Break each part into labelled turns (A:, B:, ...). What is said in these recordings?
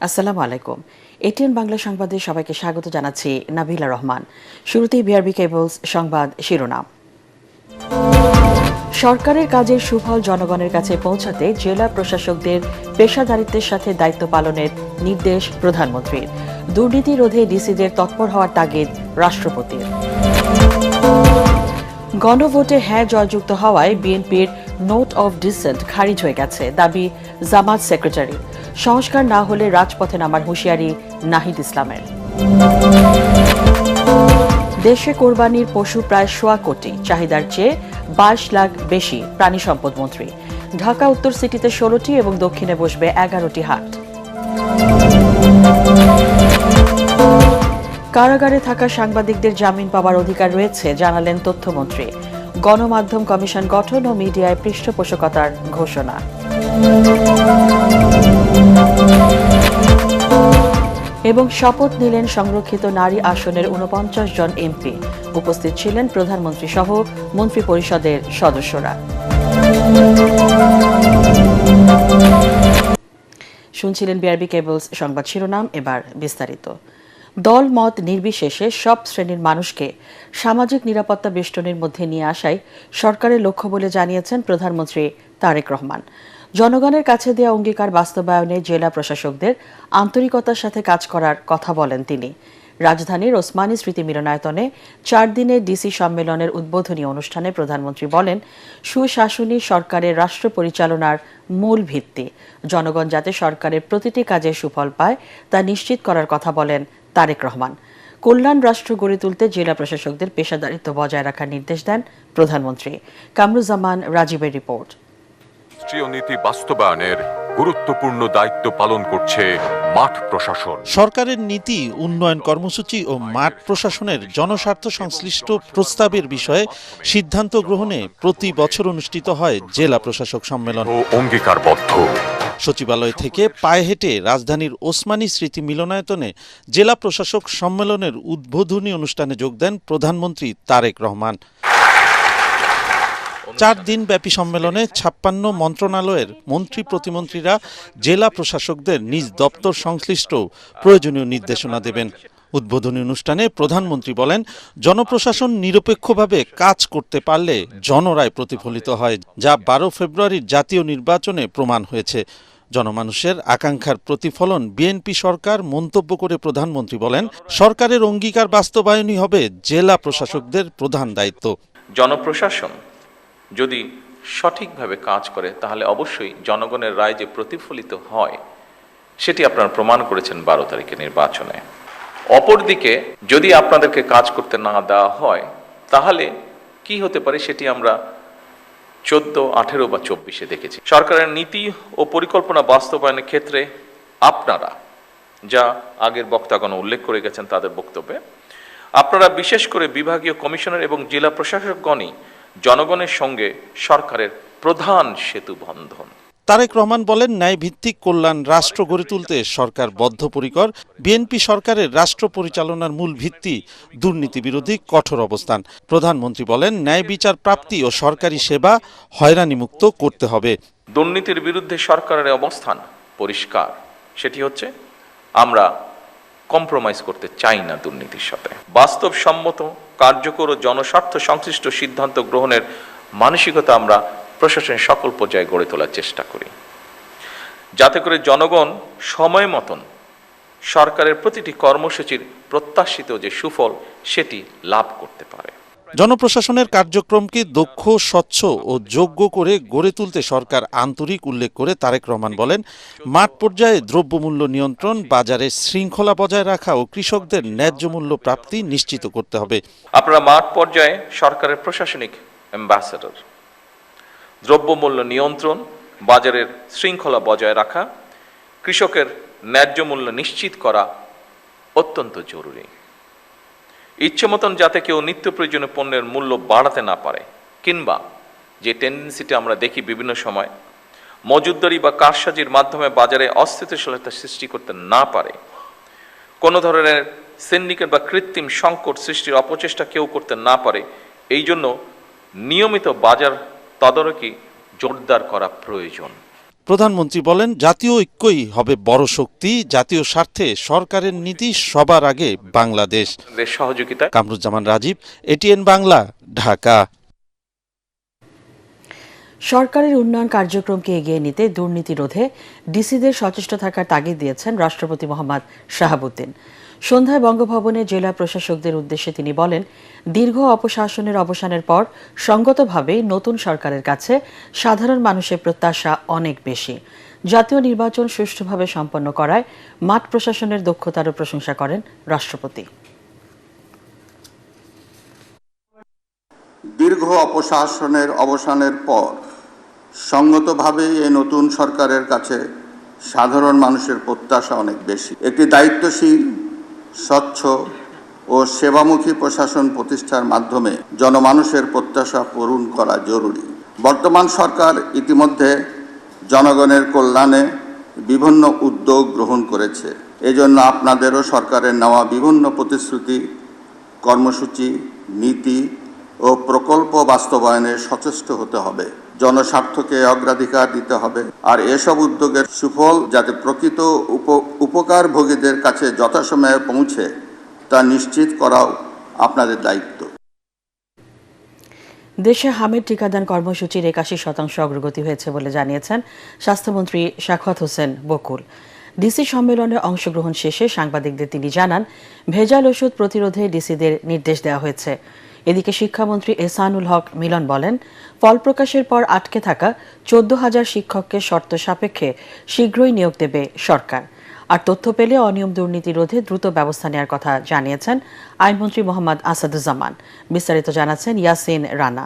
A: আসসালামু আলাইকুম। এটিএন বাংলা সংবাদে সবাইকে স্বাগত জানাচ্ছি নাবিলা রহমান। শুরুতেই বিআরবি কেবলস সংবাদ শিরোনাম। সরকারের কাজের সুফল জনগণের কাছে পৌঁছাতে জেলা প্রশাসকদের পেশাদারিত্বের সাথে দায়িত্ব পালনের নির্দেশ প্রধানমন্ত্রীর। দুর্নীতি রোধে ডিসিদের তৎপর হওয়ার তাগিদ রাষ্ট্রপতির। গণভোটে হ্যাঁ জয়যুক্ত হওয়ায় বিএনপির নোট অফ ডিসেন্ট খারিজ হয়ে গেছে, দাবি জামাত সেক্রেটারি। সংস্কার না হলে রাজপথে নামার হুঁশিয়ারি নাহিদ ইসলামের। দেশে কোরবানির পশু প্রায় ১.৫ কোটি, চাহিদার চেয়ে ২২ লাখ বেশি, প্রাণী সম্পদ মন্ত্রী। ঢাকা উত্তর সিটিতে ১৬টি এবং দক্ষিণে বসবে ১১টি হাট। কারাগারে থাকা সাংবাদিকদের জামিন পাওয়ার অধিকার রয়েছে, জানালেন তথ্যমন্ত্রী। গণমাধ্যম কমিশন গঠন ও মিডিয়ায় পৃষ্ঠপোষকতার ঘোষণা। এবং শপথ নিলেন সংরক্ষিত নারী আসনের ৪৯ জন এমপি। উপস্থিত ছিলেন প্রধানমন্ত্রী সহ মন্ত্রী পরিষদের সদস্যরা। শুনছিলেন বিআরবি কেবলস সংবাদ শিরোনাম, এবার বিস্তারিত। দল মত নির্বিশেষে সব শ্রেণীর মানুষকে সামাজিক নিরাপত্তা বেষ্টনীর মধ্যে নিয়ে আসাই সরকারের লক্ষ্য বলে জানিয়েছেন প্রধানমন্ত্রী তারেক রহমান। জনগণের কাছে দেওয়া অঙ্গীকার বাস্তবায়নে জেলা প্রশাসকদের আন্তরিকতার সাথে কাজ করার কথা বলেন তিনি। রাজধানীর ওসমানী স্মৃতি মিলনায়তনে ৪ দিনের ডিসি সম্মেলনের উদ্বোধনী অনুষ্ঠানে প্রধানমন্ত্রী বলেন, সুশাসনই সরকারের রাষ্ট্র পরিচালনার মূল ভিত্তি। জনগণ যাতে সরকারের প্রতিটি কাজের সুফল পায় তা নিশ্চিত করার কথা বলেন তারেক রহমান। কল্যাণ রাষ্ট্র গড়ে তুলতে জেলা প্রশাসকদের পেশাদারিত্ব বজায় রাখার নির্দেশ দেন প্রধানমন্ত্রী। কামরুজ্জামান রাজীবের রিপোর্ট।
B: রাষ্ট্রীয় নীতি বাস্তবায়নের গুরুত্বপূর্ণ দায়িত্ব পালন করছে মাঠ প্রশাসন।
C: সরকারের নীতি, উন্নয়ন কর্মসূচি ও মাঠ প্রশাসনের জনস্বার্থ সংশ্লিষ্ট প্রস্তাবের বিষয়ে সিদ্ধান্ত গ্রহণে প্রতি বছর অনুষ্ঠিত হয় জেলা প্রশাসক সম্মেলন।
B: অঙ্গীকারবদ্ধ
C: সচিবালয় থেকে পায়ে হেঁটে রাজধানীর ওসমানী স্মৃতি মিলনায়তনে জেলা প্রশাসক সম্মেলনের উদ্বোধনী অনুষ্ঠানে যোগ দেন প্রধানমন্ত্রী তারেক রহমান। ৪ দিনব্যাপী সম্মেলনে ৫৬ মন্ত্রণালয়ের মন্ত্রী প্রতিমন্ত্রীরা জেলা প্রশাসকদের নিজ দপ্তর সংশ্লিষ্ট প্রয়োজনীয় নির্দেশনা দেবেন। উদ্বোধনী অনুষ্ঠানে প্রধানমন্ত্রী বলেন, জনপ্রশাসন নিরপেক্ষভাবে কাজ করতে পারলে জনরায় প্রতিফলিত হয়, যা ১২ ফেব্রুয়ারির জাতীয় নির্বাচনে প্রমাণ হয়েছে। জনমানুষের আকাঙ্ক্ষার প্রতিফলন বিএনপি সরকার মন্তব্য করে প্রধানমন্ত্রী বলেন, সরকারের অঙ্গীকার বাস্তবায়নই হবে জেলা প্রশাসকদের প্রধান দায়িত্ব।
D: জনপ্রশাসন যদি সঠিকভাবে কাজ করে তাহলে অবশ্যই জনগণের রায় যে প্রতিফলিত হয় সেটি আপনারা প্রমাণ করেছেন ১২ তারিখের নির্বাচনে। অপরদিকে যদি আপনাদেরকে কাজ করতে না দেওয়া হয় তাহলে কি হতে পারে সেটি আমরা ১৪, ১৮ বা ২৪-এ দেখেছি। সরকারের নীতি ও পরিকল্পনা বাস্তবায়নের ক্ষেত্রে আপনারা, যা আগের বক্তাগণ উল্লেখ করে গেছেন তাদের বক্তব্যে, আপনারা বিশেষ করে বিভাগীয় কমিশনার এবং জেলা প্রশাসকগণই জনগণের সঙ্গে সরকারের প্রধান সেতু বন্ধন।
C: তারেক রহমান বলেন, ন্যায়ভিত্তিক কল্যাণ রাষ্ট্র গড়ে তুলতে সরকার বদ্ধপরিকর। বিএনপি সরকারের রাষ্ট্র পরিচালনার মূল ভিত্তি দুর্নীতি বিরোধী কঠোর অবস্থান। প্রধানমন্ত্রী বলেন, ন্যায় বিচার প্রাপ্তি ও সরকারি সেবা হয়রানিমুক্ত করতে হবে।
D: দুর্নীতির বিরুদ্ধে সরকারের অবস্থান পরিষ্কার, সেটি হচ্ছে আমরা কম্প্রোমাইজ করতে চাই না দুর্নীতির সাথে। বাস্তবসম্মত, কার্যকর ও জনস্বার্থ সংশ্লিষ্ট সিদ্ধান্ত গ্রহণের মানসিকতা আমরা প্রশাসনের সকল পর্যায়ে গড়ে তোলার চেষ্টা করি, যাতে করে জনগণ সময় মতন সরকারের প্রতিটি কর্মসূচির প্রত্যাশিত যে সুফল সেটি লাভ করতে পারে।
C: জনপ্রশাসনের কার্যক্রমকে দক্ষ, স্বচ্ছ ও যোগ্য করে গড়ে তুলতে সরকার আন্তরিক উল্লেখ করে তারেক রহমান বলেন, মাঠ পর্যায়ে দ্রব্যমূল্য নিয়ন্ত্রণ, বাজারে শৃঙ্খলা বজায় রাখা ও কৃষকদের ন্যায্য মূল্য প্রাপ্তি নিশ্চিত করতে হবে।
D: আপনারা মাঠ পর্যায়ে সরকারের প্রশাসনিক অ্যাম্বাসেডর। দ্রব্যমূল্য নিয়ন্ত্রণ, বাজারের শৃঙ্খলা বজায় রাখা, কৃষকের ন্যায্য মূল্য নিশ্চিত করা অত্যন্ত জরুরি। ইচ্ছে মতন যাতে কেউ নিত্য প্রয়োজনীয় পণ্যের মূল্য বাড়াতে না পারে, কিংবা যে টেন্ডেন্সিটা আমরা দেখি বিভিন্ন সময় মজুতদারি বা কারসাজির মাধ্যমে বাজারে অস্থিতিশীলতা সৃষ্টি করতে না পারে, কোনো ধরনের সিন্ডিকেট বা কৃত্রিম সংকট সৃষ্টির অপচেষ্টা কেউ করতে না পারে, এই জন্য নিয়মিত বাজার তদারকি জোরদার করা প্রয়োজন।
C: প্রধানমন্ত্রী বলেন, জাতীয় ঐক্যই হবে বড় শক্তি, জাতীয় স্বার্থে সরকারের নীতি সবার আগে বাংলাদেশ।
D: সহযোগিতা।
C: কামরুজ্জামান রাজীব, এটিএন বাংলা, ঢাকা।
A: সরকারের উন্নয়ন কার্যক্রমকে এগিয়ে নিতে দুর্নীতি রোধে ডিসিদের সচেষ্ট থাকার তাগিদ দিয়েছেন রাষ্ট্রপতি মোহাম্মদ শাহাবুদ্দিন। সন্ধ্যায় বঙ্গভবনে জেলা প্রশাসকদের উদ্দেশ্যে তিনি বলেন, দীর্ঘ অপশাসনের অবসানের পর সঙ্গতভাবেই নতুন সরকারের কাছে সাধারণ মানুষের প্রত্যাশা অনেক বেশি। জাতীয় নির্বাচন সুষ্ঠুভাবে সম্পন্ন করায় মাঠ প্রশাসনের দক্ষতারও প্রশংসা করেন রাষ্ট্রপতি।
E: দীর্ঘ অপশাসনের অবসানের পর সঙ্গতভাবে এই নতুন সরকারের কাছে সাধারণ মানুষের প্রত্যাশা অনেক বেশি। একটি দায়িত্বশীল, স্বচ্ছ ও সেবামুখী প্রশাসন প্রতিষ্ঠার মাধ্যমে জনমানুষের প্রত্যাশা পূরণ করা জরুরি। বর্তমান সরকার ইতিমধ্যে জনগণের কল্যাণে বিভিন্ন উদ্যোগ গ্রহণ করেছে। এজন্য আপনাদেরও সরকারের নেওয়া বিভিন্ন প্রতিশ্রুতি, কর্মসূচি, নীতি ও প্রকল্প বাস্তবায়নে সচেষ্ট হতে হবে। জনস্বার্থকে অগ্রাধিকার দিতে হবে। আর এসব উদ্যোগের সুফল যাতে প্রকৃত উপকারভোগীদের কাছে যথাসময়ে পৌঁছে তা নিশ্চিত করাও আপনাদের দায়িত্ব।
A: দেশে হামের টিকাদান কর্মসূচির ৮১% অগ্রগতি হয়েছে বলে জানিয়েছেন স্বাস্থ্যমন্ত্রী সাখাওয়াত হোসেন বকুল। ডিসি সম্মেলনে অংশগ্রহণ শেষে সাংবাদিকদের তিনি জানান, ভেজাল ওষুধ প্রতিরোধে ডিসিদের নির্দেশ দেওয়া হয়েছে। এদিকে শিক্ষামন্ত্রী এহসানুল হক মিলন বলেন, ফল প্রকাশের পর আটকে থাকা ১৪,০০০ শিক্ষককে শর্ত সাপেক্ষে শীঘ্রই নিয়োগ দেবে সরকার। আর তথ্য পেলে অনিয়ম দুর্নীতি রোধে দ্রুত ব্যবস্থা নেওয়ার কথা জানিয়েছেন আইনমন্ত্রী মোহাম্মদ আসাদুজ্জামান। বিস্তারিত জানাচ্ছেন ইয়াসিন রানা।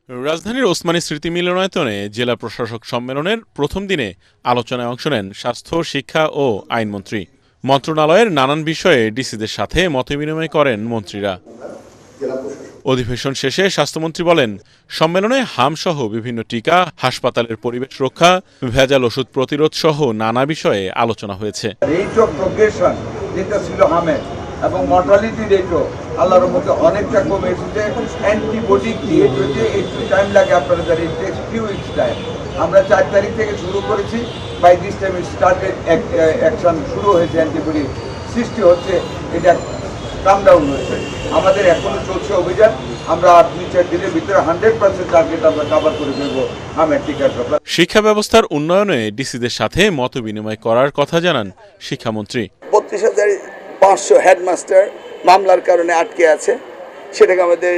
F: রাজধানীর ওসমানী স্মৃতি মিলনায়তনে জেলা প্রশাসক সম্মেলনের প্রথম দিনে আলোচনায় অংশ নেন স্বাস্থ্য, শিক্ষা ও আইনমন্ত্রী। মন্ত্রণালয়ের নানান বিষয়ে ডিসিদের সাথে মতবিনিময় করেন মন্ত্রীরা। অধিবেশন শেষে স্বাস্থ্যমন্ত্রী বলেন, সম্মেলনে হামসহ বিভিন্ন টিকা, হাসপাতালের পরিবেশ রক্ষা, ভেজাল ওষুধ প্রতিরোধ সহ নানা বিষয়ে আলোচনা হয়েছে।
G: রেট অফ প্রোগ্রেশন যেটা ছিল হামের এবং মর্টালিটি রেটও আল্লাহর মধ্যে অনেকটা কমে এসেছে। অ্যান্টিবডি ক্রিয়েট হয়েছে, একটু টাইম লাগে, আপনারা জানেন, it takes few weeks time. আমরা 4 তারিখ থেকে শুরু করেছি, by this time started action শুরু হয়েছে, অ্যান্টিবডি সৃষ্টি হচ্ছে, এটা কাম ডাউন হয়েছে। আমাদের এখনো চলছে অভিযান, আমরা 2-4 দিনের ভিতরে 100% টার্গেট আমরা কভার করে ফেলবো হামের টিকার ব্যাপারে।
F: শিক্ষা ব্যবস্থার উন্নয়নে ডিসিদের সাথে মতবিনিময় করার কথা জানান শিক্ষামন্ত্রী।
H: 32,500 হেডমাস্টার মামলার কারণে আটকে আছে, সেটাকে আমাদের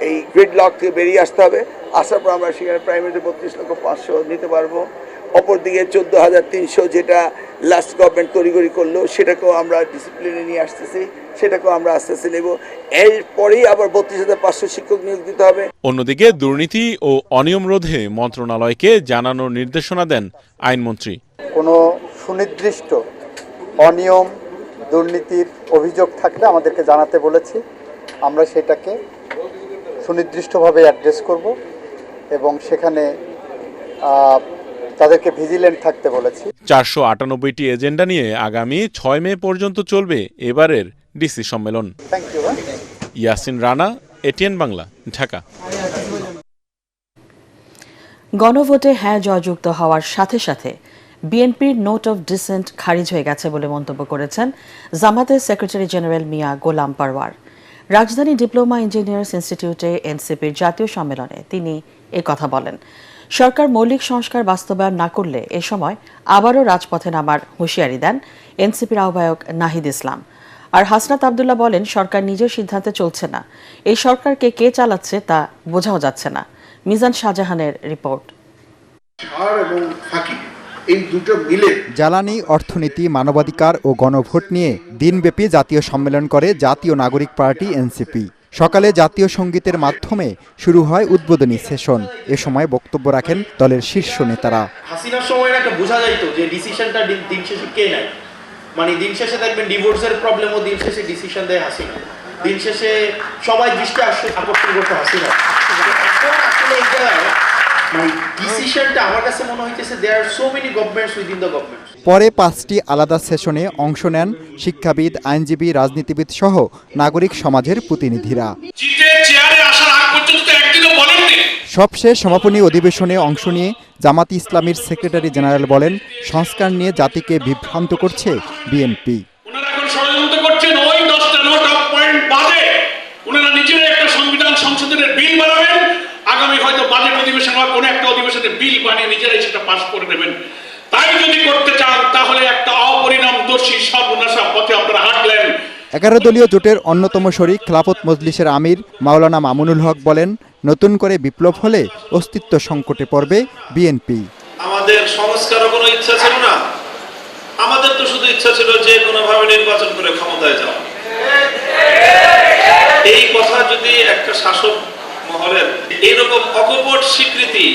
H: এই গ্রিডলক থেকে বেরিয়ে আসতে হবে। আসার পর আমরা সেখানে প্রাইমারিতে 32,500,000 নিতে পারবো। অপরদিকে 14,300 যেটা লাস্ট গভর্নমেন্ট তড়িঘড়ি করলো, সেটাকেও আমরা ডিসিপ্লিনে নিয়ে আসতেছি, সেটাকেও আমরা আস্তে আস্তে নেব। এরপরেই আবার 32,500 শিক্ষক নিয়োগ দিতে হবে।
F: অন্যদিকে দুর্নীতি ও অনিয়ম রোধে মন্ত্রণালয়কে জানানোর নির্দেশনা দেন আইনমন্ত্রী।
I: কোনো সুনির্দিষ্ট অনিয়ম দুর্নীতির অভিযোগ থাকলে আমাদেরকে জানাতে বলেছি, আমরা সেটাকে সুনির্দিষ্টভাবে অ্যাড্রেস করব এবং সেখানে তাদেরকে ভিজিল্যান্ট থাকতে বলেছি।
F: 498টি এজেন্ডা নিয়ে আগামী 6 মে পর্যন্ত চলবে এবারের ডিসি সম্মেলন।
I: Thank you.
F: Yasin Rana, ATN Bangla, Dhaka.
A: গণভোটে হ্যাঁ জয়যুক্ত হওয়ার সাথে সাথে বিএনপির নোট অফ ডিসেন্ট খারিজ হয়ে গেছে বলে মন্তব্য করেছেন জামাতের সেক্রেটারি জেনারেল মিয়া গোলাম পারওয়ার। রাজধানী ডিপ্লোমা ইঞ্জিনিয়ার্স ইনস্টিটিউটে এনসিপির জাতীয় সম্মেলনে তিনি কথা বলেন। সরকার মৌলিক সংস্কার বাস্তবায়ন না করলে এ সময় আবারও রাজপথে নামার হুঁশিয়ারি দেন এনসিপির আহ্বায়ক নাহিদ ইসলাম। আর হাসনাত আবদুল্লাহ বলেন, সরকার নিজের সিদ্ধান্তে চলছে না, এই সরকারকে কে চালাচ্ছে তা বোঝাও যাচ্ছে না। মিজান শাহজাহানের রিপোর্ট।
J: জ্বালানি, অর্থনীতি, মানবাধিকার ও গণভোট নিয়ে দিনব্যাপী জাতীয় সম্মেলন করে জাতীয় নাগরিক পার্টি এনসিপি। সকালে জাতীয় সঙ্গীতের মাধ্যমে শুরু হয় উদ্বোধনী সেশন। এ সময় বক্তব্য রাখেন দলের শীর্ষ নেতারা।
K: হাসিনার সময় একটা বোঝা যাইতো যে ডিসিশনটা দিন শেষে কে নেয়, মানে দিন শেষে দেখবেন ডিভোর্সের প্রবলেমও দিন শেষে ডিসিশন দেয় হাসিনা, দিন শেষে সবাই দৃষ্টি আকর্ষণ করতে হাসিনা। আসলে এই জায়গায় মানে ডিসিশনটা আমার কাছে মনে হইতেছে there so many governments within the government.
J: পরে 5টি আলাদা সেশনে অংশ নেন শিক্ষাবিদ, আইনজীবী, রাজনীতিবিদ সহ নাগরিক সমাজের প্রতিনিধিরা।
K: জিতে চেয়ারে আসার আগ পর্যন্ত একদিনও বলেননি
J: সবশেষ সমাপনী অধিবেশনে অংশ নিয়ে জামাত ইসলামীর সেক্রেটারি জেনারেল বলেন, সংস্কার নিয়ে জাতিকে বিভ্রান্ত করছে বিএনপি।
L: ওনারা এখন ষড়যন্ত্র করছেন ওই 10টা নোট অফ পয়েন্ট বাদে ওনারা নিজেরাই একটা সংবিধান সংশোধনের বিল বানাবেন, আগামী হয়তো বাজেট অধিবেশন বা কোনো একটা অধিবেশনে বিল বানিয়ে নিজেরাই সেটা পাস করে দেবেন। তাই যদি করতে চান তাহলে একটা অপরিণামদর্শী সর্বনাশা পথে আপনারা হাঁটলেন।
J: 11 দলীয় জোটের অন্যতম শরিক খেলাফত মজলিসের আমির মাওলানা মামুনুল হক বলেন, নতুন করে বিপ্লব হলে অস্তিত্ব সংকটে পড়বে বিএনপি।
K: আমাদের সংস্কারও কোনো ইচ্ছা ছিল না, আমাদের তো শুধু ইচ্ছা ছিল যে কোনোভাবে নির্বাচন করে ক্ষমতায় যাওয়া। এই কথা যদি একটা শাসক মহলের এইরকম অকপট স্বীকৃতি,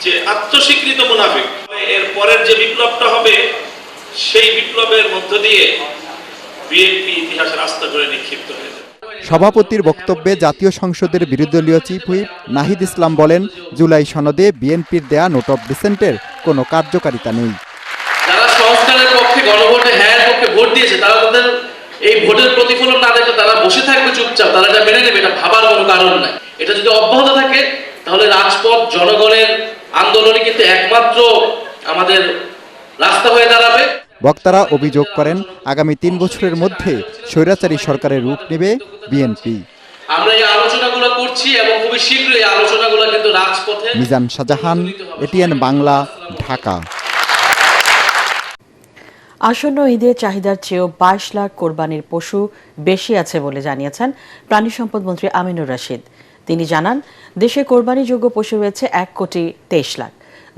K: যে আত্মস্বীকৃত মুনাফিক, এর পরের যে বিপ্লবটা হবে সেই বিপ্লবের মধ্য দিয়ে বিএনপি ইতিহাসের আস্থা করে নিক্ষিপ্ত হয়ে যাবে।
J: সভাপতির বক্তব্যে জাতীয় সংসদের বিরোধী চিফ হুইপ নাহিদ ইসলাম বলেন, জুলাই সনদে বিএনপির দেয়া নোট অফ ডিসেন্টের কোনো কার্যকারিতা নেই।
K: যারা সংস্কারের পক্ষে গণভোটে হ্যাঁ পক্ষে ভোট দিয়েছে তারা তাদের এই ভোটের প্রতিফলন না দেখে তারা বসে থাকবে চুপচাপ, তারা এটা মেনে নেবে, এটা ভাবার কোনো কারণ নাই। এটা যদি অব্যাহত থাকে তাহলে রাজপথ জনগণের আন্দোলনই কিন্তু একমাত্র আমাদের রাস্তা হয়ে দাঁড়াবে।
J: বক্তারা অভিযোগ করেন, আগামী 3 বছরের মধ্যে স্বৈরাচারী সরকারের রূপ নেবে বিএনপি।
K: আমরা এই আলোচনাগুলো করছি এবং খুবই শীঘ্রই এই আলোচনাগুলো কিন্তু রাজপথে।
J: মিজান শাহজাহান, এটিএন বাংলা, ঢাকা।
A: আসন্ন ঈদের চাহিদার চেয়েও 22 লাখ কোরবানির পশু বেশি আছে বলে জানিয়েছেন প্রাণী সম্পদ মন্ত্রী আমিনুর রশিদ। তিনি জানান, দেশে কোরবানিযোগ্য পশু রয়েছে 1,23 লাখ।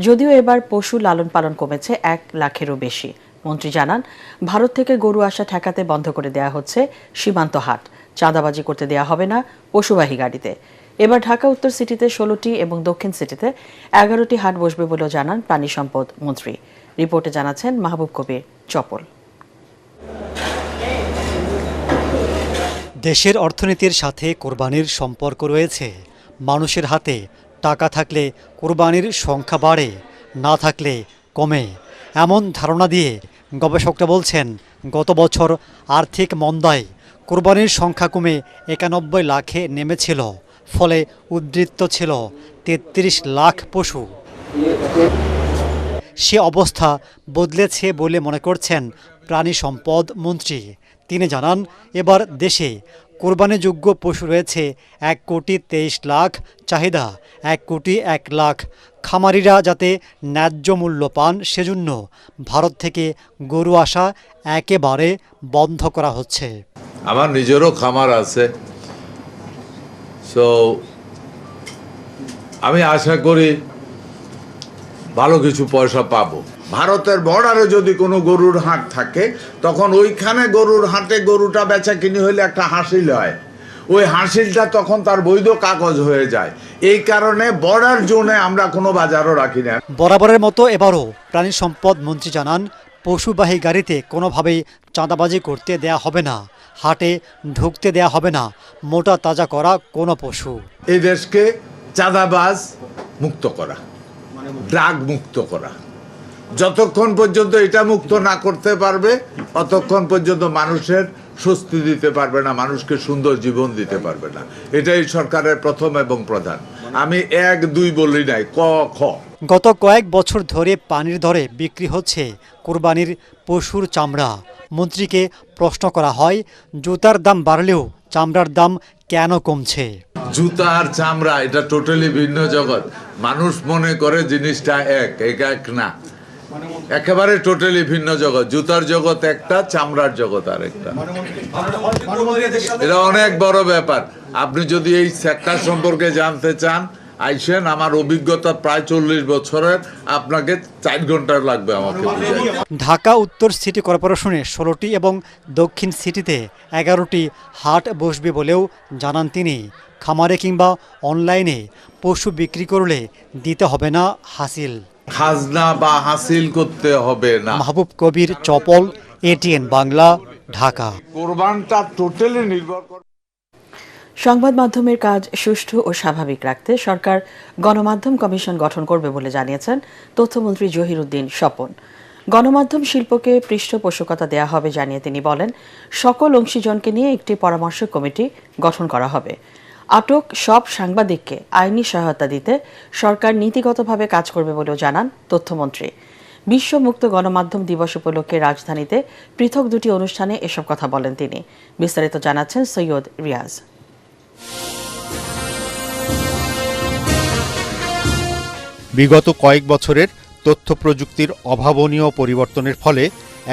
A: যদিও এবার পশু লালন পালন কমেছে 1 লাখেরও বেশি। মন্ত্রী জানান, ভারত থেকে গরু আসা ঠেকাতে বন্ধ করে দেয়া হচ্ছে সীমান্ত হাট, চাঁদাবাজি করতে দেয়া হবে না পশুবাহী গাড়িতে। এবার ঢাকা উত্তর সিটিতে 16টি এবং দক্ষিণ সিটিতে 11টি হাট বসবে বলেও জানান প্রাণী সম্পদ মন্ত্রী। রিপোর্টে জানাচ্ছেন মাহবুব কবির চপল।
M: দেশের অর্থনীতির সাথে কোরবানির সম্পর্ক রয়েছে। মানুষের হাতে টাকা থাকলে কোরবানির সংখ্যা বাড়ে, না থাকলে কমে, এমন ধারণা দিয়ে গবেষকরা বলছেন, গত বছর আর্থিক মন্দায় কোরবানির সংখ্যা কমে 91 লাখে নেমেছিল। ফলে উদ্বৃত্ত ছিল 33 লাখ পশু। সে অবস্থা বদলেছে বলে মনে করছেন প্রাণী সম্পদ মন্ত্রী। তিনি জানান, এবার দেশে কোরবানিযোগ্য পশু রয়েছে 1,23 লাখ, চাহিদা 1,01 লাখ। খামারিরা যাতে ন্যায্য মূল্য পান সেজন্য ভারত থেকে গরু আসা একেবারে বন্ধ করা হচ্ছে।
N: আমার নিজেরও খামার আছে, সো আমি আশা করি ভালো কিছু পয়সা পাবো।
O: ভারতের বর্ডারে যদি কোনো গরুর হাট থাকে তখন ওইখানে গরুর হাটে গরুটা বেচা কিনি হলে একটা হাসিল হয়, ওই হাসিলটা তখন তার বৈধ কাগজ হয়ে যায়। এই কারণে বর্ডার জোনে আমরা কোনো বাজারও রাখি না।
M: বরাবরের মতো এবারও প্রাণী সম্পদ মন্ত্রী জানান, পশুবাহী গাড়িতে কোনোভাবেই চাঁদাবাজি করতে দেয়া হবে না, হাটে ঢুকতে দেয়া হবে না মোটা তাজা করা কোনো পশু।
O: এই দেশকে চাঁদাবাজ মুক্ত করা, ড্রাগ মুক্ত করা, যতক্ষণ পর্যন্ত এটা মুক্ত না করতে পারবে ততক্ষণ পর্যন্ত মানুষের স্বস্তি দিতে পারবে না, মানুষকে সুন্দর জীবন দিতে পারবে না। এটাই সরকারের প্রথম এবং প্রধান। আমি 1-2 বলি নাই, ক খ।
M: গত কয়েক বছর ধরে পানির দরে বিক্রি হচ্ছে কোরবানির পশুর চামড়া। মন্ত্রীকে প্রশ্ন করা হয়, জুতার দাম বাড়লেও চামড়ার দাম কেন কমছে?
N: জুতা আর চামড়া এটা টোটালি ভিন্ন জগৎ। মানুষ মনে করে জিনিসটা এক না, একেবারে টোটালি ভিন্ন জগৎ। জুতার জগৎ একটা, চামড়ার জগৎ আর একটা। এটা অনেক বড় ব্যাপার। আপনি যদি এই সেক্টর সম্পর্কে জানতে চান, আইসেন, আমার অভিজ্ঞতা প্রায় 40 বছরের, আপনাকে 4 ঘন্টা লাগবে আমাকে বুঝাই।
M: ঢাকা উত্তর সিটি কর্পোরেশনে 16টি এবং দক্ষিণ সিটিতে 11টি হাট বসবে বলেও জানান তিনি। খামারে কিংবা অনলাইনে পশু বিক্রি করলে দিতে হবে না হাসিল,
N: খাজনা বা হাসিল করতে হবে না।
M: মাহবুব কবির চপল, এটিএন বাংলা, ঢাকা।
O: কোরবানটা টোটালি নির্ভর করে।
A: সংবাদ মাধ্যমের কাজ সুষ্ঠু ও স্বাভাবিক রাখতে সরকার গণমাধ্যম কমিশন গঠন করবে বলে জানিয়েছেন তথ্যমন্ত্রী জহিরুদ্দিন স্বপন। গণমাধ্যম শিল্পকে পৃষ্ঠপোষকতা দেয়া হবে জানিয়ে তিনি বলেন, সকল অংশীজনকে নিয়ে একটি পরামর্শ কমিটি গঠন করা হবে। আটক সব সাংবাদিককে আইনি সহায়তা দিতে সরকার নীতিগতভাবে কাজ করবে বলেও জানান তথ্যমন্ত্রী। বিশ্ব মুক্ত গণমাধ্যম দিবস উপলক্ষে রাজধানীতে পৃথক দুটি অনুষ্ঠানে এসব কথা বলেন তিনি। বিস্তারিত জানাচ্ছেন সৈয়দ রিয়াজ।
P: বিগত কয়েক বছরের তথ্য প্রযুক্তির অভাবনীয় পরিবর্তনের ফলে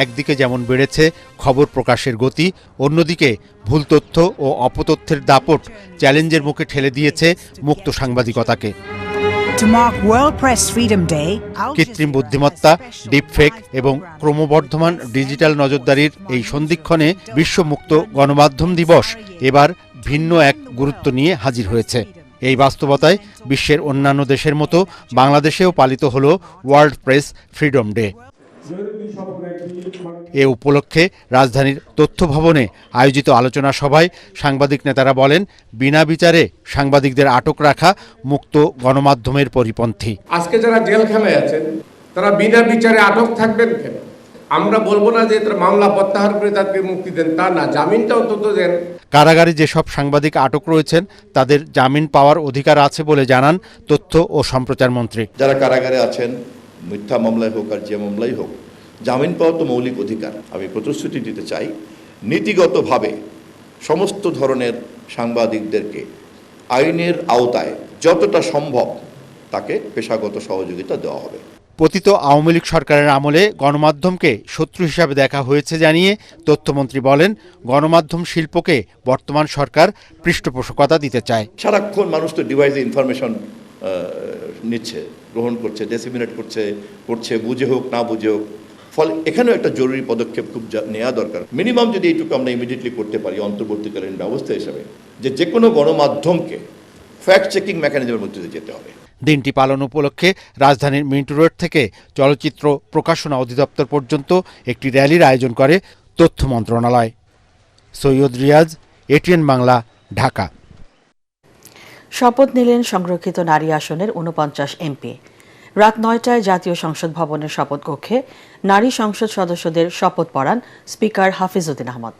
P: একদিকে যেমন বেড়েছে খবর প্রকাশের গতি, অন্যদিকে ভুল তথ্য ও অপতথ্যের দাপট চ্যালেঞ্জের মুখে ঠেলে দিয়েছে মুক্ত সাংবাদিকতাকে। কৃত্রিম বুদ্ধিমত্তা, ডিপফেক এবং ক্রমবর্ধমান ডিজিটাল নজরদারির এই সন্ধিক্ষণে বিশ্ব মুক্ত গণমাধ্যম দিবস এবার ভিন্ন এক গুরুত্ব নিয়ে হাজির হয়েছে। এই বাস্তবতায় বিশ্বের অন্যান্য দেশের মতো বাংলাদেশেও পালিত হল ওয়ার্ল্ড প্রেস ফ্রিডম ডে। এ উপলক্ষে রাজধানীর তথ্য ভবনে আয়োজিত আলোচনা সভায় সাংবাদিক নেতারা বলেন, বিনা বিচারে সাংবাদিকদের আটক রাখা মুক্ত গণমাধ্যমের পরিপন্থী।
Q: আজকে যারা জেলখানায় আছেন তারা বিনা বিচারে আটক থাকবেন কেন? আমরা বলবো না যে তারা মামলা প্রত্যাহার করে তাদেরকে মুক্তি দেন, তা না, জামিনটা অন্তত দেন।
P: কারাগারে যেসব সাংবাদিক আটক রয়েছেন তাদের জামিন পাওয়ার অধিকার আছে বলে জানান তথ্য ও সম্প্রচার মন্ত্রী।
R: যারা কারাগারে আছেন, মিথ্যা মামলায় হোক আর যে মামলাই হোক, জামিন পাওয়া তো মৌলিক অধিকার। আমি প্রতিশ্রুতি দিতে চাই, নীতিগতভাবে সমস্ত ধরনের সাংবাদিকদেরকে আইনের আওতায় যতটা সম্ভব তাকে পেশাগত সহযোগিতা দেওয়া হবে।
P: পতিত আওয়ামী লীগ সরকারের আমলে গণমাধ্যমকে শত্রু হিসাবে দেখা হয়েছে জানিয়ে তথ্যমন্ত্রী বলেন, গণমাধ্যম শিল্পকে বর্তমান সরকার পৃষ্ঠপোষকতা দিতে চায়।
R: সারাক্ষণ মানুষ তো ডিভাইসে ইনফরমেশন নিচ্ছে, গ্রহণ করছে, ডিসেমিনেট করছে বুঝে হোক না বুঝে হোক। ফলে এখানেও একটা জরুরি পদক্ষেপ খুব নেওয়া দরকার। মিনিমাম যদি এইটুকু আমরা ইমিডিয়েটলি করতে পারি অন্তর্বর্তীকালীন ব্যবস্থা হিসাবে, যে কোনো গণমাধ্যমকে ফ্যাক্ট চেকিং মেকানিজমের মধ্যে যেতে হবে।
P: দিনটি পালন উপলক্ষে রাজধানীর মিন্টু রোড থেকে চলচ্চিত্র প্রকাশনা অধিদপ্তর পর্যন্ত একটি র্যালির আয়োজন করে তথ্য মন্ত্রণালয়। সৈয়দ রিয়াজ, এটিএন বাংলা, ঢাকা।
A: শপথ নিলেন সংরক্ষিত নারী আসনের ৪৯ এমপি। রাত ৯টায় জাতীয় সংসদ ভবনের শপথ কক্ষে নারী সংসদ সদস্যদের শপথ পড়ান স্পিকার হাফিজউদ্দিন আহমদ।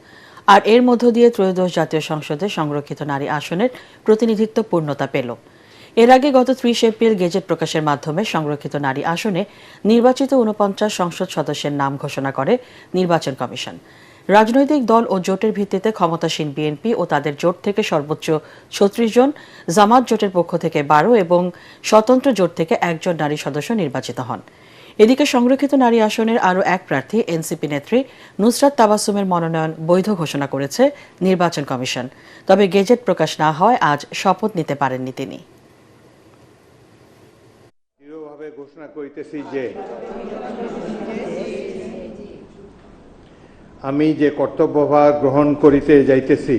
A: আর এর মধ্য দিয়ে ত্রয়োদশ জাতীয় সংসদে সংরক্ষিত নারী আসনের প্রতিনিধিত্ব পূর্ণতা পেল। এর আগে গত ৩০ এপ্রিল গেজেট প্রকাশের মাধ্যমে সংরক্ষিত নারী আসনে নির্বাচিত ৪৯ সংসদ সদস্যের নাম ঘোষণা করে নির্বাচন কমিশন। রাজনৈতিক দল ও জোটের ভিত্তিতে ক্ষমতাসীন বিএনপি ও তাদের জোট থেকে সর্বোচ্চ ৩৬ জন, জামাত জোটের পক্ষ থেকে ১২ এবং স্বতন্ত্র জোট থেকে ১ জন নারী সদস্য নির্বাচিত হন। এদিকে সংরক্ষিত নারী আসনের আরও এক প্রার্থী এনসিপি নেত্রী নুসরাত তাবাসসুমের মনোনয়ন বৈধ ঘোষণা করেছে নির্বাচন কমিশন। তবে গেজেট প্রকাশ না হওয়ায় আজ শপথ নিতে পারেননি তিনি।
S: ঘোষণা করিতেছি যে আমি যে কর্তব্যভার গ্রহণ করিতে যাইতেছি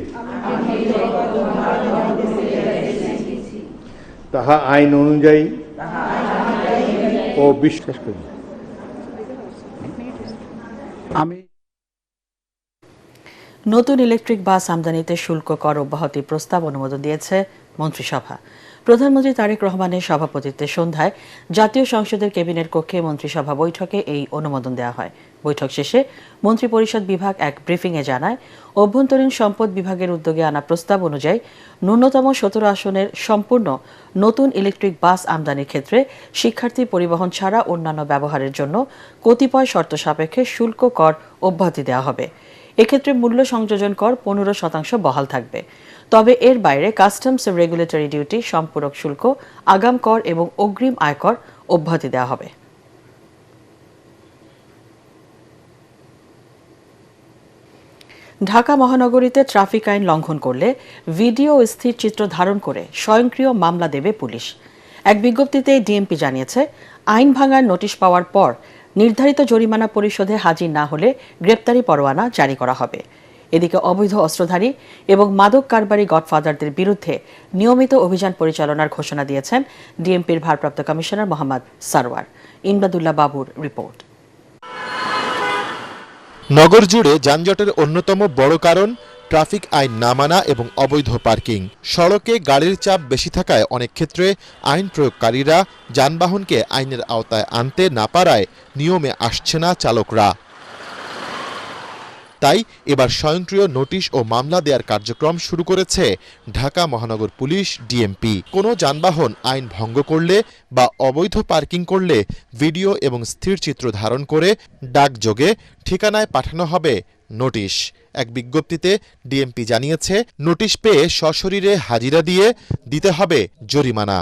S: তাহা আইন অনুযায়ী ও বিশ্বাস করি। আমি
A: নতুন ইলেকট্রিক বাস আমদানিতে শুল্ক কর অব্যাহতির প্রস্তাব অনুমোদন দিয়েছে মন্ত্রিসভা। প্রধানমন্ত্রী তারেক রহমানের সভাপতিত্বে সন্ধ্যায় জাতীয় সংসদের ক্যাবিনেট কক্ষে মন্ত্রিসভা বৈঠকে এই অনুমোদন দেওয়া হয়। বৈঠক শেষে মন্ত্রিপরিষদ বিভাগ এক ব্রিফিংয়ে জানায়, অভ্যন্তরীণ সম্পদ বিভাগের উদ্যোগে আনা প্রস্তাব অনুযায়ী ন্যূনতম ১৭ আসনের সম্পূর্ণ নতুন ইলেকট্রিক বাস আমদানির ক্ষেত্রে শিক্ষার্থী পরিবহন ছাড়া অন্যান্য ব্যবহারের জন্য কতিপয় শর্ত সাপেক্ষে শুল্ক কর অব্যাহতি দেওয়া হবে। এক্ষেত্রে মূল্য সংযোজন কর ১৫% বহাল থাকবে। তবে এর বাইরে কাস্টমস রেগুলেটরি ডিউটি, সম্পূরক শুল্ক, আগাম কর এবং অগ্রিম আয়কর অব্যাহতি দেওয়া হবে। ঢাকা মহানগরীতে ট্রাফিক আইন লঙ্ঘন করলে ভিডিও ও স্থির চিত্র ধারণ করে স্বয়ংক্রিয় মামলা দেবে পুলিশ। এক বিজ্ঞপ্তিতে ডিএমপি জানিয়েছে, আইন ভাঙার নোটিশ পাওয়ার পর নির্ধারিত জরিমানা পরিশোধে হাজির না হলে গ্রেপ্তারি পরোয়ানা জারি করা হবে। এদিকে অবৈধ অস্ত্রধারী এবং মাদক কারবারি গডফাদারদের বিরুদ্ধে নিয়মিত অভিযান পরিচালনার ঘোষণা দিয়েছেন ডিএমপির ভারপ্রাপ্ত কমিশনার মোহাম্মদ সারওয়ার। ইমদাদুল্লাহ বাবুর রিপোর্ট।
T: নগর জুড়ে যানজটের অন্যতম বড় কারণ ট্রাফিক আইন না মানা এবং অবৈধ পার্কিং। সড়কে গাড়ির চাপ বেশি থাকায় অনেক ক্ষেত্রে আইন প্রয়োগকারীরা যানবাহনকে আইনের আওতায় আনতে না পারায় নিয়মে আসছে না চালকরা। তাই এবার স্বয়ংক্রিয় নোটিশ ও মামলা দেওয়ার কার্যক্রম শুরু করেছে ঢাকা মহানগর পুলিশ ডিএমপি। কোনো যানবাহন আইন ভঙ্গ করলে বা অবৈধ পার্কিং করলে ভিডিও এবং স্থিরচিত্র ধারণ করে ডাকযোগে ঠিকানায় পাঠানো হবে নোটিশ। এক বিজ্ঞপ্তিতে ডিএমপি জানিয়েছে, নোটিশ পেয়ে সশরীরে হাজিরা দিয়ে দিতে হবে জরিমানা।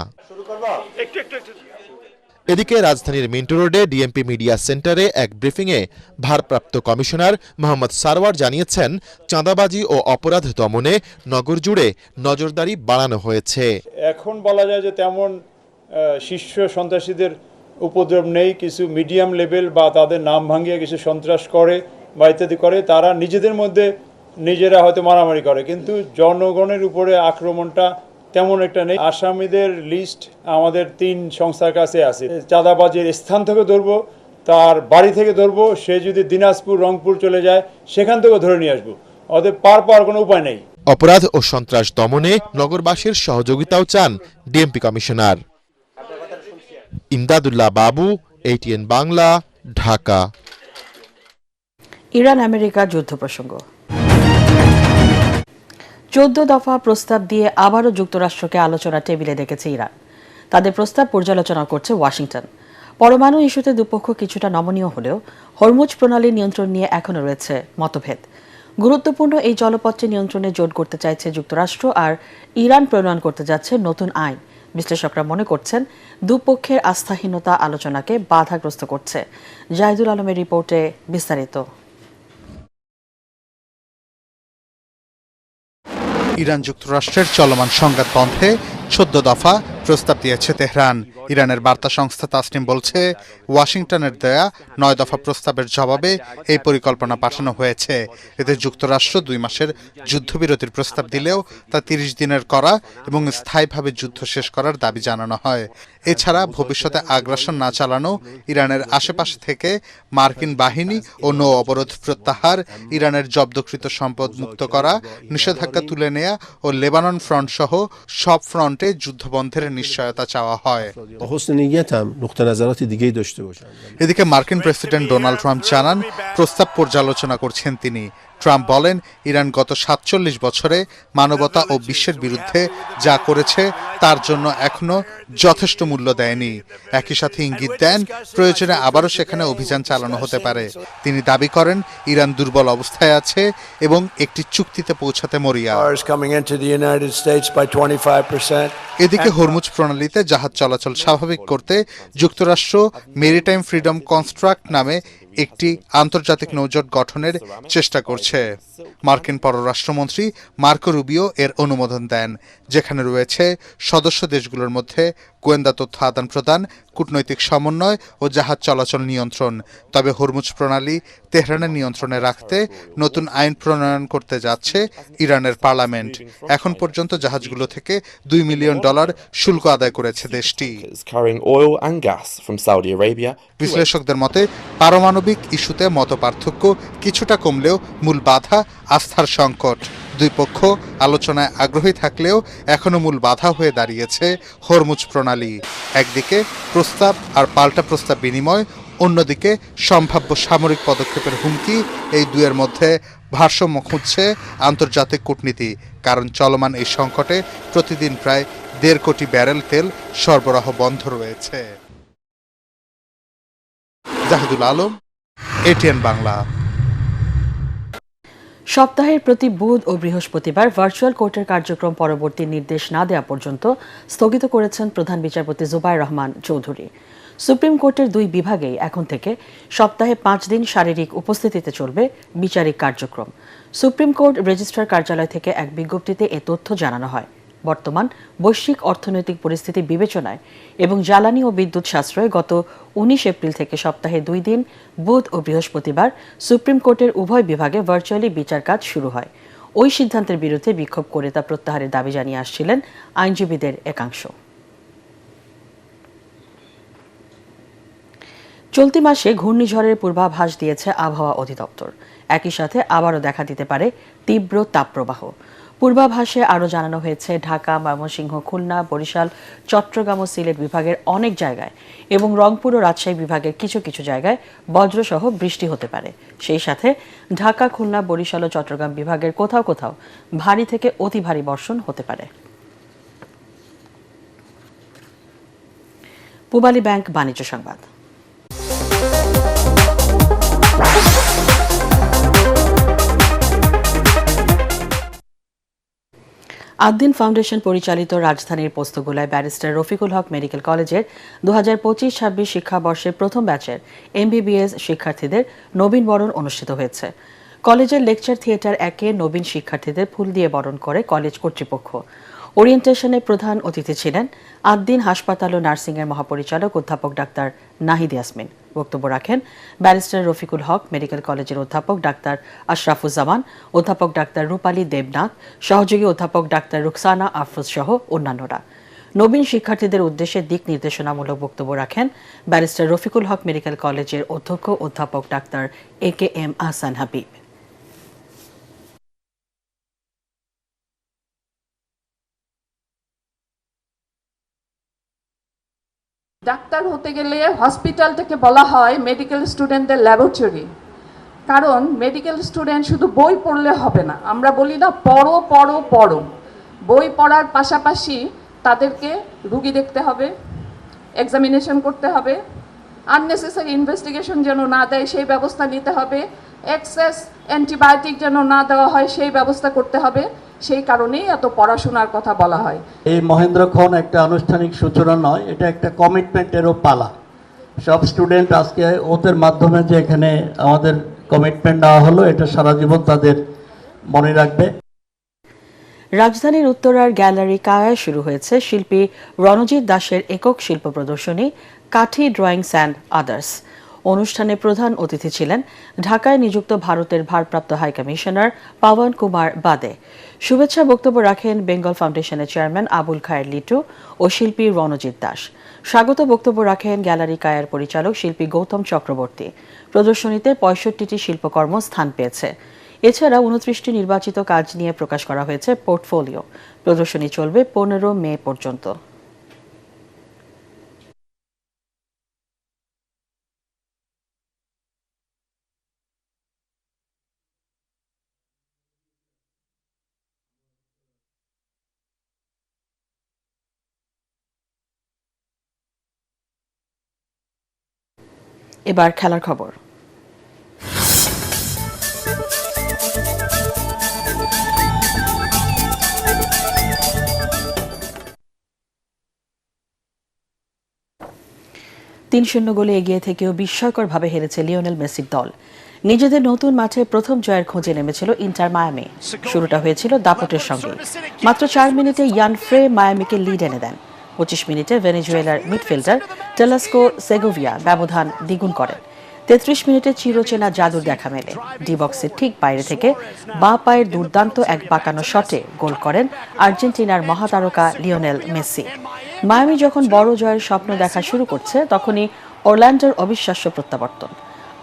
T: এদিকে রাজধানীর মিন্টো রোডে ডিএমপি মিডিয়া সেন্টারে এক ব্রিফিংয়ে ভারপ্রাপ্ত কমিশনার মোহাম্মদ সারওয়ার জানিয়েছেন, চাঁদাবাজি ও অপরাধ দমনে নগর জুড়ে নজরদারি বাড়ানো হয়েছে।
S: এখন বলা যায় যে তেমন শীর্ষ সন্ত্রাসীদের উপদ্রব নেই। কিছু মিডিয়াম লেভেল বা তাদের নাম ভাঙিয়ে কিছু সন্ত্রাস করে বা ইত্যাদি করে, তারা নিজেদের মধ্যে নিজেরা হয়তো মারামারি করে, কিন্তু জনগণের উপরে আক্রমণটা তেমন একটা নেই। আসামিদের লিস্ট আমাদের 3 সংস্থার কাছে আছে। চাঁদাবাজির স্থান থেকে ধরবো, তার বাড়ি থেকে ধরবো, সে যদি দিনাজপুর রংপুর চলে যায় সেখান থেকে ধরে নিয়ে আসবো। ওদের পাওয়ার কোনো উপায় নেই।
T: অপরাধ ও সন্ত্রাস দমনে নগরবাসীর সহযোগিতাও চান ডিএমপি কমিশনার। ইমদাদুল্লাহ বাবু, ATN Bangla, Dhaka.
A: Iran America যুদ্ধ প্রসঙ্গ। 14 দফা প্রস্তাব দিয়ে আবারও যুক্তরাষ্ট্রকে আলোচনা টেবিলে ডেকেছে ইরান। তাদের প্রস্তাব পর্যালোচনা করছে ওয়াশিংটন। পরমাণু ইস্যুতে দুপক্ষ কিছুটা নমনীয় হলেও হরমুজ প্রণালী নিয়ন্ত্রণ নিয়ে এখনও রয়েছে মতভেদ। গুরুত্বপূর্ণ এই জলপথটি নিয়ন্ত্রণে জোর করতে চাইছে যুক্তরাষ্ট্র, আর ইরান প্রণয়ন করতে যাচ্ছে নতুন আইন। বিশ্লেষকরা মনে করছেন, দুপক্ষের আস্থাহীনতা আলোচনাকে বাধাগ্রস্ত করছে। জাহিদুল আলমের রিপোর্টে বিস্তারিত।
J: ইরান যুক্তরাষ্ট্রের চলমান সংঘাত বন্ধে 14 দফা প্রস্তাব দিয়েছে তেহরান। ইরানের বার্তা সংস্থা তাসনিম বলছে, ওয়াশিংটনের দেয়া 9 দফা প্রস্তাবের জবাবে এই পরিকল্পনা পাঠানো হয়েছে। এতে যুক্তরাষ্ট্র 2 মাসের যুদ্ধবিরতির প্রস্তাব দিলেও তা 30 দিনের করা এবং স্থায়ীভাবে যুদ্ধ শেষ করার দাবি জানানো হয়। এছাড়া ভবিষ্যতে আগ্রাসন না চালানো, ইরানের আশেপাশে থেকে মার্কিন বাহিনী ও নৌ অবরোধ প্রত্যাহার, ইরানের জব্দকৃত সম্পদ মুক্ত করা, নিষেধাজ্ঞা তুলে নেয়া ও লেবানন ফ্রন্ট সহ সব ফ্রন্টে যুদ্ধবন্ধের নিশ্চয়তা চাওয়া হয়। এদিকে মার্কিন প্রেসিডেন্ট ডোনাল্ড ট্রাম্প জানান, প্রস্তাব পর্যালোচনা করছেন তিনি। ট্রাম্প বলেন, ইরান গত 47 বছরে মানবতা ও বিশ্বের বিরুদ্ধে যা করেছে তার জন্য এখনো যথেষ্ট মূল্য দেয়নি। একই সাথে ইঙ্গিত দেন, প্রয়োজনে আবারও সেখানে অভিযান চালানো হতে পারে। তিনি দাবি করেন, ইরান দুর্বল অবস্থায় আছে এবং একটি চুক্তিতে পৌঁছাতে মরিয়া। এদিকে হরমুজ প্রণালীতে জাহাজ চলাচল স্বাভাবিক করতে যুক্তরাষ্ট্র মেরিটাইম ফ্রিডম কনস্ট্রাক্ট নামে একটি আন্তর্জাতিক নৌজোট গঠনের চেষ্টা করছে। মার্কিন পররাষ্ট্রমন্ত্রী মার্কো রুবিও এর অনুমোদন দেন, যেখানে রয়েছে সদস্য দেশগুলোর মধ্যে গোয়েন্দা তথ্য আদান প্রদান, কূটনৈতিক সমন্বয় ও জাহাজ চলাচল নিয়ন্ত্রণ। তবে হরমুজ প্রণালী তেহরানের নিয়ন্ত্রণে রাখতে নতুন আইন প্রণয়ন করতে যাচ্ছে ইরানের পার্লামেন্ট। এখন পর্যন্ত জাহাজগুলো থেকে $2 মিলিয়ন শুল্ক আদায় করেছে দেশটি। বিশ্লেষকদের মতে, পারমাণবিক ইস্যুতে মতপার্থক্য কিছুটা কমলেও মূল বাধা আস্থার সংকট। দুই পক্ষ আলোচনায় আগ্রহী থাকলেও এখনো মূল বাধা হয়ে দাঁড়িয়েছে হরমুজ প্রণালী। একদিকে প্রস্তাব আর পাল্টা প্রস্তাব বিনিময়, অন্যদিকে সম্ভাব্য সামরিক পদক্ষেপের হুমকি। এই দুয়ের মধ্যে ভারসাম্য খুঁজছে আন্তর্জাতিক কূটনীতি, কারণ চলমান এই সংকটে প্রতিদিন প্রায় 1.5 কোটি ব্যারেল তেল সরবরাহ বন্ধ রয়েছে। জাহিদুল আলম, ATN বাংলা।
A: সপ্তাহের প্রতি বুধ ও বৃহস্পতিবার ভার্চুয়াল কোর্টের কার্যক্রম পরবর্তী নির্দেশ না দেওয়া পর্যন্ত স্থগিত করেছেন প্রধান বিচারপতি জুবায়ের রহমান চৌধুরী। সুপ্রিম কোর্টের 2 বিভাগেই এখন থেকে সপ্তাহে 5 দিন শারীরিক উপস্থিতিতে চলবে বিচারিক কার্যক্রম। সুপ্রিম কোর্ট রেজিস্ট্রার কার্যালয় থেকে এক বিজ্ঞপ্তিতে এ তথ্য জানানো হয়। বর্তমান বৈশ্বিক অর্থনৈতিক পরিস্থিতি বিবেচনায় এবং জ্বালানি ও বিদ্যুৎ সাশ্রয়ে গত 19 এপ্রিল থেকে সপ্তাহে 2 দিন বুধ ও বৃহস্পতিবার সুপ্রিম কোর্টের উভয় বিভাগে ভার্চুয়ালি বিচার কাজ শুরু হয়। ওই সিদ্ধান্তের বিরুদ্ধে বিক্ষোভ করে তা প্রত্যাহারের দাবি জানিয়ে আসছিলেন আইনজীবীদের একাংশ। চলতি মাসে ঘূর্ণিঝড়ের পূর্বাভাস দিয়েছে আবহাওয়া অধিদপ্তর। একই সাথে আবারও দেখা দিতে পারে তীব্র তাপপ্রবাহ। পূর্বাভাসে আরও জানানো হয়েছে ঢাকা, ময়মনসিংহ, খুলনা, বরিশাল, চট্টগ্রাম ও সিলেট বিভাগের অনেক জায়গায় এবং রংপুর ও রাজশাহী বিভাগের কিছু কিছু জায়গায় বজ্রসহ বৃষ্টি হতে পারে। সেই সাথে ঢাকা, খুলনা, বরিশাল ও চট্টগ্রাম বিভাগের কোথাও কোথাও ভারী থেকে অতি ভারী বর্ষণ হতে পারে। পূবালী ব্যাংক বাণিজ্য সংবাদ। আদ্দিন ফাউন্ডেশন পরিচালিত রাজধানীর পোস্তগোলায় ব্যারিস্টার রফিকুল হক মেডিকেল কলেজের 2025-26 শিক্ষাবর্ষের প্রথম ব্যাচের MBBS শিক্ষার্থীদের নবীন বরণ অনুষ্ঠিত হয়েছে। কলেজের লেকচার থিয়েটার 1-এ নবীন শিক্ষার্থীদের ফুল দিয়ে বরণ করে কলেজ কর্তৃপক্ষ। ওরিয়েন্টেশনে প্রধান অতিথি ছিলেন আদ্দিন হাসপাতাল ও নার্সিংয়ের মহাপরিচালক অধ্যাপক ডাক্তার নাহিদ ইয়াসমিন। বক্তব্য রাখেন ব্যারিস্টার রফিকুল হক মেডিকেল কলেজের অধ্যাপক ডাক্তার আশরাফুজ্জামান, অধ্যাপক ডাক্তার রূপালী দেবনাথ, সহযোগী অধ্যাপক ডাক্তার রুকসানা আফরোজ সহ অন্যান্যরা। নবীন শিক্ষার্থীদের উদ্দেশ্যে দিক নির্দেশনামূলক বক্তব্য রাখেন ব্যারিস্টার রফিকুল হক মেডিকেল কলেজের অধ্যক্ষ অধ্যাপক doctor AKM Ahsan Habib.
U: Doctor হতে গেলে হসপিটালটাকে বলা হয় মেডিকেল স্টুডেন্টদের ল্যাবরেটরি, কারণ মেডিকেল স্টুডেন্ট শুধু বই পড়লে হবে না। আমরা বলি না পড়ো পড়ো পড়ো, বই পড়ার পাশাপাশি তাদেরকে রুগী দেখতে হবে, এক্সামিনেশন করতে হবে, আননেসেসারি ইনভেস্টিগেশন যেন না দেয় সেই ব্যবস্থা নিতে হবে, এক্সেস অ্যান্টিবায়োটিক যেন না দেওয়া হয় সেই ব্যবস্থা করতে হবে। সেই কারণেই এত পড়াশোনার কথা বলা হয়।
V: এই মহেন্দ্রক্ষণ একটা আনুষ্ঠানিক সূচনা নয়, এটা একটা কমিটমেন্টেরও পালা। সব স্টুডেন্ট আজকে ওদের মাধ্যমে যে এখানে আমাদের কমিটমেন্ট দেওয়া হলো, এটা সারা জীবন তাদের মনে রাখবে।
A: রাজধানীর উত্তরার গ্যালারি কায়ায় শুরু হয়েছে শিল্পী রণজিৎ দাসের একক শিল্প প্রদর্শনী কাঠি ড্রয়িংস অ্যান্ড আদার্স। অনুষ্ঠানে প্রধান অতিথি ছিলেন ঢাকায় নিযুক্ত ভারতের ভারপ্রাপ্ত হাইকমিশনার পাবন কুমার বাদে। শুভেচ্ছা বক্তব্য রাখেন বেঙ্গল ফাউন্ডেশনের চেয়ারম্যান আবুল খায়ের লিটু ও শিল্পী রণজিৎ দাস। স্বাগত বক্তব্য রাখেন গ্যালারি কায়ার পরিচালক শিল্পী গৌতম চক্রবর্তী। প্রদর্শনীতে 65টি শিল্পকর্ম স্থান পেয়েছে। এছাড়া 29টি নির্বাচিত কাজ নিয়ে প্রকাশ করা হয়েছে পোর্টফোলিও। প্রদর্শনী চলবে 15 মে পর্যন্ত। এবার খেলার খবর। তিন-0 গোলে এগিয়ে থেকেও বিস্ময়করভাবে হেরেছে লিওনেল মেসির দল। নিজেদের নতুন মাঠে প্রথম জয়ের খোঁজে নেমেছিল ইন্টার মায়ামি। শুরুটা হয়েছিল দাপটের সঙ্গে। মাত্র 4 মিনিটে ইয়ান ফ্রে মায়ামিকে লিড এনে দেন। 25 মিনিটে ভেনেজুয়েলার মিডফিল্ডার টেলাস্কো সেগোভিয়া ব্যবধান দ্বিগুণ করেন। 33 মিনিটে চিরচেনা জাদুর দেখা মেলে। ডি বক্সের ঠিক বাইরে থেকে বাঁ পায়ের দুর্দান্ত এক বাঁকানো শটে গোল করেন আর্জেন্টিনার মহাতারকা লিওনেল মেসি। মায়ামি যখন বড় জয়ের স্বপ্ন দেখা শুরু করছে, তখনই অরল্যান্ডোর অবিশ্বাস্য প্রত্যাবর্তন।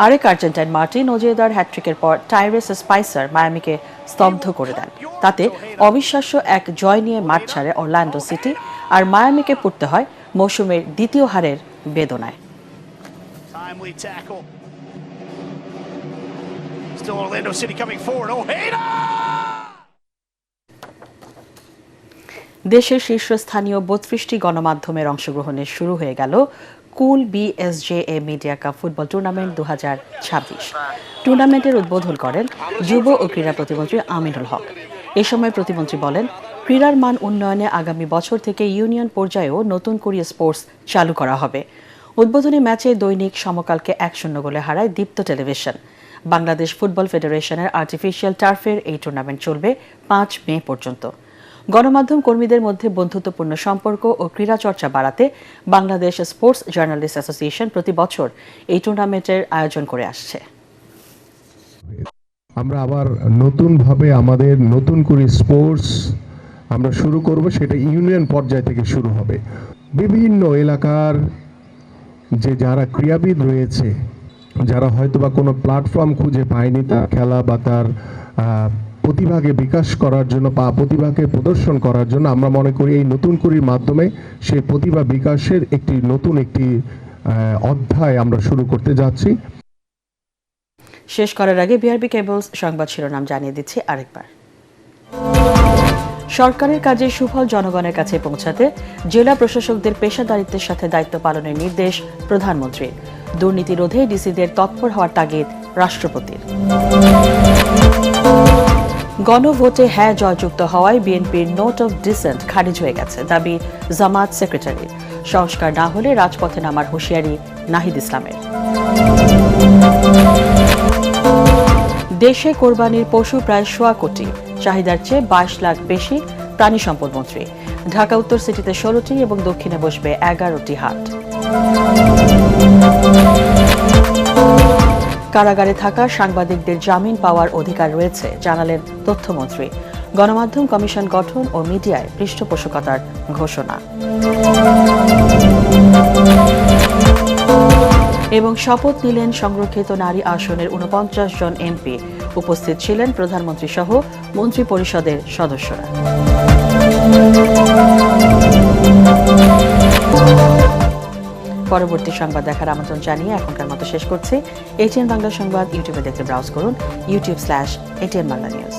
A: আরেক আর্জেন্টাইন মার্টিন ওজেদার হ্যাট্রিকের পর টাইরেস স্পাইসার মায়ামিকে স্তব্ধ করে দেন। তাতে অবিশ্বাস্য এক জয় নিয়ে মাঠ ছাড়ে অরল্যান্ডো সিটি, আর মায়ামিকে পড়তে হয় মৌসুমের দ্বিতীয় হারের বেদনায়। দেশের শীর্ষস্থানীয় 32টি গণমাধ্যমের অংশগ্রহণে শুরু হয়ে গেল কুল BSJA media cup football tournament 2026। টুর্নামেন্টের উদ্বোধন করেন যুব ও ক্রীড়া প্রতিমন্ত্রী আমিনুল হক। এ সময় প্রতিমন্ত্রী বলেন, ক্রীড়ার মান উন্নয়নে আগামী বছর থেকে ইউনিয়ন পর্যায়েও নতুন করে স্পোর্টস চালু করা হবে। উদ্বোধনী ম্যাচে দৈনিক সমকালকে 1-0 গোলে হারায় দীপ্ত টেলিভিশন। বাংলাদেশ ফুটবল ফেডারেশনের আর্টিফিশিয়াল টার্ফের এই টুর্নামেন্ট চলবে 5 মে পর্যন্ত। গণমাধ্যম কর্মীদের মধ্যে বন্ধুত্বপূর্ণ সম্পর্ক ও ক্রীড়া চর্চা বাড়াতে বাংলাদেশ স্পোর্টস জার্নালিস্ট অ্যাসোসিয়েশন প্রতি বছর এই টুর্নামেন্টের আয়োজন করে আসছে।
W: আমরা আবার নতুনভাবে আমাদের নতুন করে স্পোর্টস আমরা শুরু করব, সেটা ইউনিয়ন পর্যায় থেকে শুরু হবে। বিভিন্ন এলাকার যে যারা ক্রীড়াবিদ রয়েছে, যারা হয়তো বা কোনো প্ল্যাটফর্ম খুঁজে পায়নি তার খেলা বা তার প্রতিভাকে বিকাশ করার জন্য বা প্রতিভাকে প্রদর্শন করার জন্য আমরা মনে করি এই নতুন কুড়ির মাধ্যমে সেই প্রতিভা বিকাশের একটি নতুন অধ্যায় আমরা শুরু করতে যাচ্ছি।
A: শেষ করার আগে বিআরবি কেবলস সংবাদ শিরোনাম জানিয়ে দিচ্ছি আরেকবার। সরকারের কাজের সুফল জনগণের কাছে পৌঁছাতে জেলা প্রশাসকদের পেশাদারিত্বের সাথে দায়িত্ব পালনের নির্দেশ প্রধানমন্ত্রীর। দুর্নীতি রোধে ডিসিদের তৎপর হওয়ার তাগিদ রাষ্ট্রপতির। গণভোটে হ্যাঁ জয়যুক্ত হওয়ায় বিএনপির নোট অফ ডিসেন্ট খারিজ হয়ে গেছে, দাবি জামাত সেক্রেটারির। সংস্কার না হলে রাজপথে নামার হুঁশিয়ারি নাহিদ ইসলামের। দেশে কোরবানির পশু প্রায় ১০০ কোটি, চাহিদার চেয়ে ২২ লাখ বেশি, প্রাণী সম্পদ মন্ত্রী। ঢাকা উত্তর সিটিতে ১৬টি এবং দক্ষিণে বসবে ১১টি হাট। কারাগারে থাকা সাংবাদিকদের জামিন পাওয়ার অধিকার রয়েছে, জানালেন তথ্যমন্ত্রী। গণমাধ্যম কমিশন গঠন ও মিডিয়ায় পৃষ্ঠপোষকতার ঘোষণা। এবং শপথ নিলেন সংরক্ষিত নারী আসনের ৪৯ জন এমপি। উপস্থিত ছিলেন প্রধানমন্ত্রী সহ মন্ত্রী পরিষদের সদস্যরা। পরবর্তী সংবাদ দেখার আমন্ত্রণ জানিয়ে এখনকার মতো শেষ করছি। এটিএন বাংলা সংবাদ ইউটিউবে দেখতে ব্রাউজ করুন, youtube/ATN Bangla News।